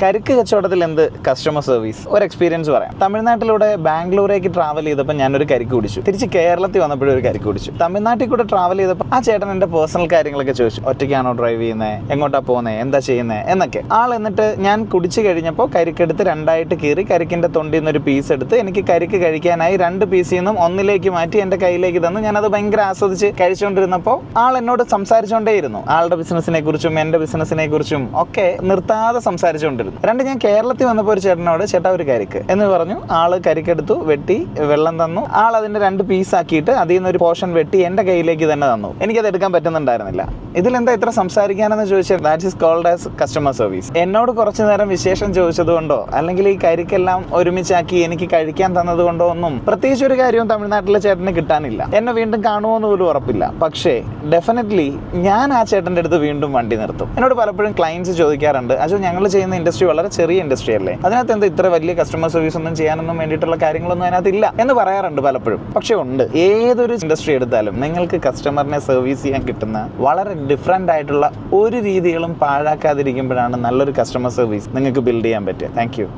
കരിക്ക് കച്ചവടത്തിൽ എന്ത് കസ്റ്റമർ സർവീസ്? ഒരു എക്സ്പീരിയൻസ് പറയാം. തമിഴ്നാട്ടിലൂടെ ബാംഗ്ലൂരേക്ക് ട്രാവൽ ചെയ്തപ്പോൾ ഞാനൊരു കരിക്ക് കുടിച്ചു. തിരിച്ച് കേരളത്തിൽ വന്നപ്പോഴും ഒരു കരിക്ക് കുടിച്ചു. തമിഴ്നാട്ടിൽ കൂടെ ട്രാവൽ ചെയ്തപ്പോൾ ആ ചേട്ടൻ എൻ്റെ പേഴ്സണൽ കാര്യങ്ങളൊക്കെ ചോദിച്ചു. ഒറ്റയ്ക്കാണോ ഡ്രൈവ് ചെയ്യുന്നത്, എങ്ങോട്ടാ പോകുന്നത്, എന്താ ചെയ്യുന്നത് എന്നൊക്കെ. എന്നിട്ട് ഞാൻ കുടിച്ചു കഴിഞ്ഞപ്പോൾ കരിക്കെടുത്ത് രണ്ടായിട്ട് കീറി കരിക്കിൻ്റെ തൊണ്ടിൽ നിന്നൊരു പീസ് എടുത്ത് എനിക്ക് കരിക്ക് കഴിക്കാനായി 2 പീസിൽ നിന്നും ഒന്നിലേക്ക് മാറ്റി എൻ്റെ കയ്യിലേക്ക് തന്നു. ഞാനത് ഭയങ്കര ആസ്വദിച്ച് കഴിച്ചുകൊണ്ടിരുന്നപ്പോൾ എന്നോട് സംസാരിച്ചുകൊണ്ടേയിരുന്നു. ആളുടെ ബിസിനസിനെ കുറിച്ചും എൻ്റെ ബിസിനസിനെ കുറിച്ചും ഒക്കെ നിർത്താതെ സംസാരിച്ചുകൊണ്ടിരുന്നു. ഞാൻ കേരളത്തിൽ വന്നപ്പോൾ ഒരു ചേട്ടനോട് ചേട്ടാ ഒരു കരിക്ക് എന്ന് പറഞ്ഞു. ആള് കരിക്കെടുത്തു, വെട്ടി, വെള്ളം തന്നു. അതിന്റെ 2 പീസാക്കിയിട്ട് അതിൽ നിന്ന് ഒരു പോർഷൻ വെട്ടി എൻ്റെ കയ്യിലേക്ക് തന്നെ തന്നു. എനിക്കത് എടുക്കാൻ പറ്റുന്നുണ്ടായിരുന്നില്ല. ഇതിലെന്താ ഇത്ര സംസാരിക്കാനെന്ന് ചോദിച്ചാൽ that is called as customer service. എന്നോട് കുറച്ചു നേരം വിശേഷം ചോദിച്ചതുകൊണ്ടോ അല്ലെങ്കിൽ ഈ കരിക്കെല്ലാം ഒരുമിച്ചാക്കി എനിക്ക് കഴിക്കാൻ തന്നതുകൊണ്ടോ ഒന്നും പ്രത്യേകിച്ച് ഒരു കാര്യവും തമിഴ്നാട്ടിലെ ചേട്ടന് കിട്ടാനില്ല. എന്നെ വീണ്ടും കാണുമോന്ന് പോലും ഉറപ്പില്ല. പക്ഷേ ഡെഫിനറ്റ്ലി ഞാൻ ആ ചേട്ടൻ്റെ അടുത്ത് വീണ്ടും വണ്ടി നിർത്തും. എന്നോട് പലപ്പോഴും ക്ലയൻസ് ചോദിക്കാറുണ്ട്, അജോ ഞങ്ങൾ ചെയ്യുന്ന ഇൻഡസ്ട്രി വളരെ ചെറിയ ഇൻഡസ്ട്രി അല്ലേ, അതിനകത്ത് എന്താ ഇത്ര വലിയ കസ്റ്റമർ സർവീസ് ഒന്നും ചെയ്യാനൊന്നും വേണ്ടിയിട്ടുള്ള കാര്യങ്ങളൊന്നും അതിനകത്ത് ഇല്ല എന്ന് പറയാറുണ്ട് പലപ്പോഴും. പക്ഷെ ഉണ്ട്. ഏതൊരു ഇൻഡസ്ട്രി എടുത്താലും നിങ്ങൾക്ക് കസ്റ്റമറിനെ സർവീസ് ചെയ്യാൻ കിട്ടുന്ന വളരെ ഡിഫറെൻ്റ് ആയിട്ടുള്ള ഒരു രീതികളും പാഴാക്കാതിരിക്കുമ്പോഴാണ് നല്ലൊരു കസ്റ്റമർ സർവീസ് നിങ്ങൾക്ക് ബിൽഡ് ചെയ്യാൻ പറ്റുക. Thank you.